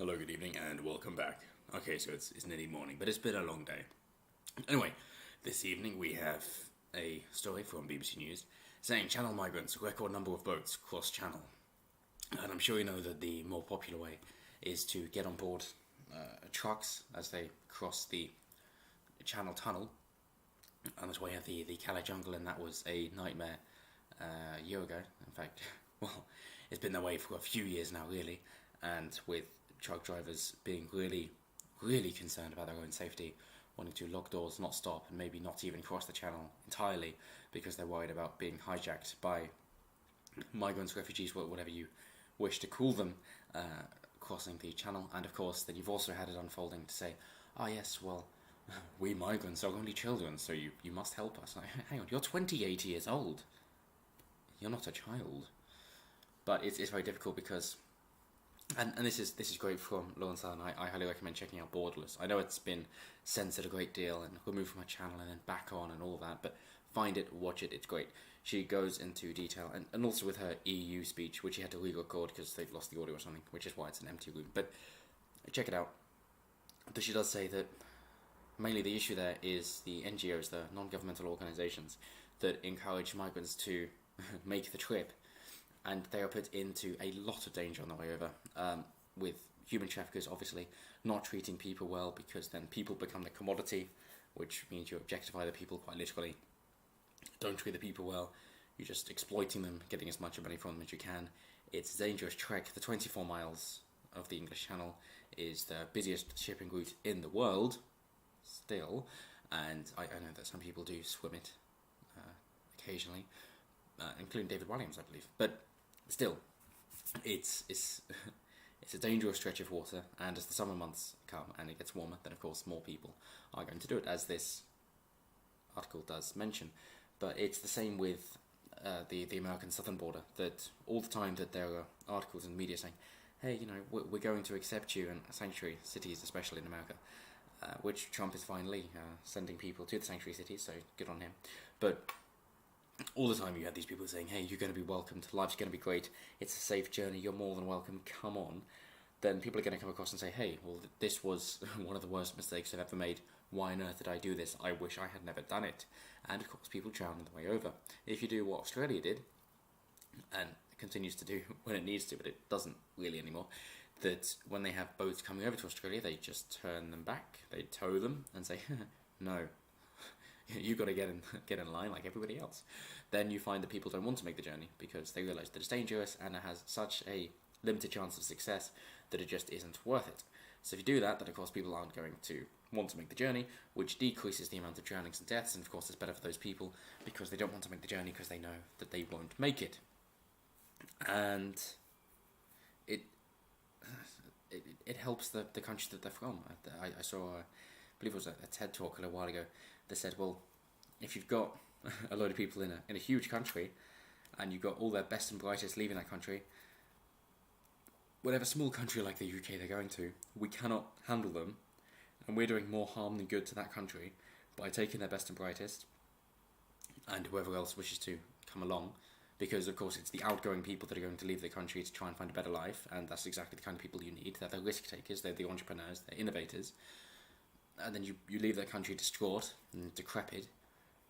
Hello, good evening, and welcome back. Okay, so it's nearly morning, but it's been a long day. Anyway, this evening we have a story from BBC News saying Channel migrants record number of boats cross channel. And I'm sure you know that the more popular way is to get on board trucks as they cross the Channel Tunnel. And that's why you have the Calais Jungle, and that was a nightmare a year ago. In fact, well, it's been that way for a few years now, really. And with truck drivers being really, really concerned about their own safety, wanting to lock doors, not stop, and maybe not even cross the channel entirely because they're worried about being hijacked by migrants, refugees, whatever you wish to call them, crossing the channel. And of course, then you've also had it unfolding to say, oh yes, well, we migrants are only children, so you must help us. Like, hang on, you're 28 years old. You're not a child. But it's very difficult because, and this is great from Lauren Allen. I highly recommend checking out Borderless. I know it's been censored a great deal and removed from my channel and then back on and all that, but find it, watch it, it's great. She goes into detail, and also with her EU speech, which she had to re-record because they've lost the audio or something, which is why it's an empty room. But check it out. But she does say that mainly the issue there is the NGOs, the non-governmental organisations, that encourage migrants to make the trip, and they are put into a lot of danger on the way over, with human traffickers obviously not treating people well, because then people become the commodity, which means you objectify the people quite literally. Don't treat the people well, you're just exploiting them, getting as much money from them as you can. It's a dangerous trek. The 24 miles of the English Channel is the busiest shipping route in the world, still, and I know that some people do swim it occasionally, including David Williams, I believe, but still, it's a dangerous stretch of water, and as the summer months come and it gets warmer, then of course more people are going to do it, as this article does mention. But it's the same with the American southern border, that all the time that there are articles in the media saying, hey, you know, we're going to accept you in sanctuary cities, especially in America, which Trump is finally sending people to the sanctuary cities, so good on him. But all the time you had these people saying, hey, you're going to be welcomed, life's going to be great, it's a safe journey, you're more than welcome, come on. Then people are going to come across and say, hey, well, this was one of the worst mistakes I've ever made. Why on earth did I do this? I wish I had never done it. And of course, people drown on the way over. If you do what Australia did, and continues to do when it needs to, but it doesn't really anymore, that when they have boats coming over to Australia, they just turn them back, they tow them and say, no, you've got to get in line like everybody else. Then you find that people don't want to make the journey because they realise that it's dangerous and it has such a limited chance of success that it just isn't worth it. So if you do that, then of course people aren't going to want to make the journey, which decreases the amount of drownings and deaths, and of course it's better for those people because they don't want to make the journey because they know that they won't make it. And it helps the country that they're from. I saw, I believe it was a TED talk a little while ago that said, well, if you've got a load of people in a huge country and you've got all their best and brightest leaving that country, whatever small country like the UK they're going to, we cannot handle them, and we're doing more harm than good to that country by taking their best and brightest and whoever else wishes to come along, because of course it's the outgoing people that are going to leave the country to try and find a better life, and that's exactly the kind of people you need. They're the risk takers, they're the entrepreneurs, they're innovators, and then you leave that country distraught and decrepit,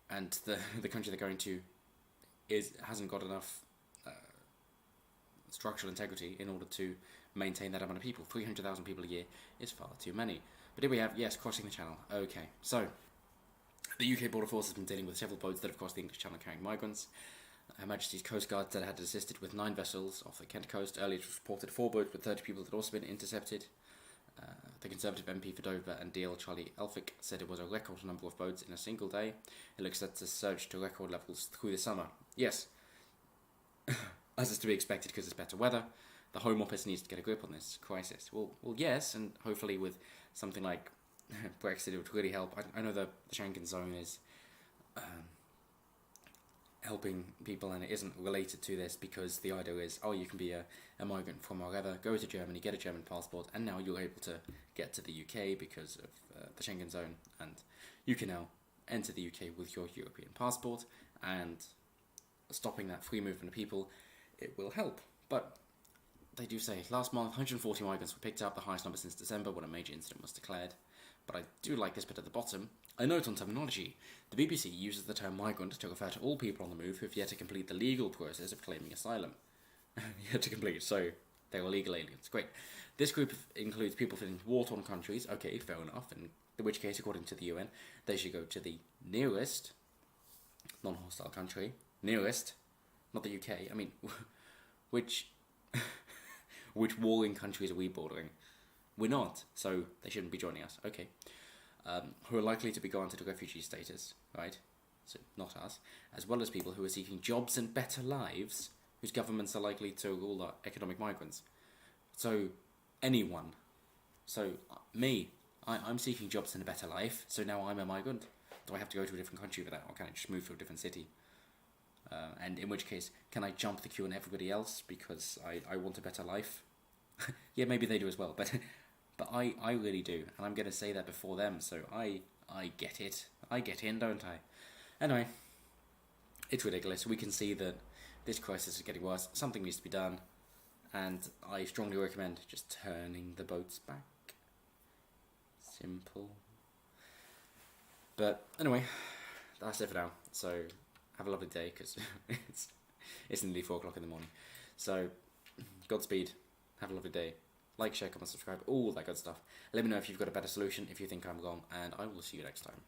and the country they're going to hasn't got enough structural integrity in order to maintain that amount of people. 300,000 people a year is far too many. But here we have, yes, crossing the channel. Okay, so the UK Border Force has been dealing with several boats that have crossed the English Channel carrying migrants. Her Majesty's Coast Guard said it had assisted with 9 vessels off the Kent coast. Earlier it was reported 4 boats with 30 people that had also been intercepted. The Conservative MP for Dover and Deal, Charlie Elphick, said it was a record number of boats in a single day. It looks set to surge to record levels through the summer. Yes, as is to be expected because it's better weather. The Home Office needs to get a grip on this crisis. Well, yes, and hopefully with something like Brexit, it would really help. I know the Schengen zone is helping people, and it isn't related to this because the idea is, oh, you can be a migrant from wherever, go to Germany, get a German passport, and now you're able to get to the UK because of the Schengen zone, and you can now enter the UK with your European passport, and stopping that free movement of people, it will help. But they do say, last month 140 migrants were picked up, the highest number since December when a major incident was declared. But I do like this bit at the bottom. A note on terminology. The BBC uses the term migrant to refer to all people on the move who have yet to complete the legal process of claiming asylum. Yet to complete, so they're illegal aliens. Great. This group includes people from war-torn countries. Okay, fair enough. In which case, according to the UN, they should go to the nearest non-hostile country. Nearest, not the UK. I mean, which warring countries are we bordering? We're not, so they shouldn't be joining us. Okay. Who are likely to be granted refugee status, right? So not us, as well as people who are seeking jobs and better lives, whose governments are likely to rule out economic migrants. So anyone. So me, I'm seeking jobs and a better life. So now I'm a migrant. Do I have to go to a different country for that, or can I just move to a different city? And in which case, can I jump the queue on everybody else because I want a better life? Yeah, maybe they do as well, but I really do, and I'm going to say that before them, so I get it. I get in, don't I? Anyway, it's ridiculous. We can see that this crisis is getting worse. Something needs to be done, and I strongly recommend just turning the boats back. Simple. But anyway, that's it for now. So have a lovely day, because it's nearly 4 o'clock in the morning. So Godspeed. Have a lovely day. Like, share, comment, subscribe, all that good stuff. Let me know if you've got a better solution, if you think I'm wrong, and I will see you next time.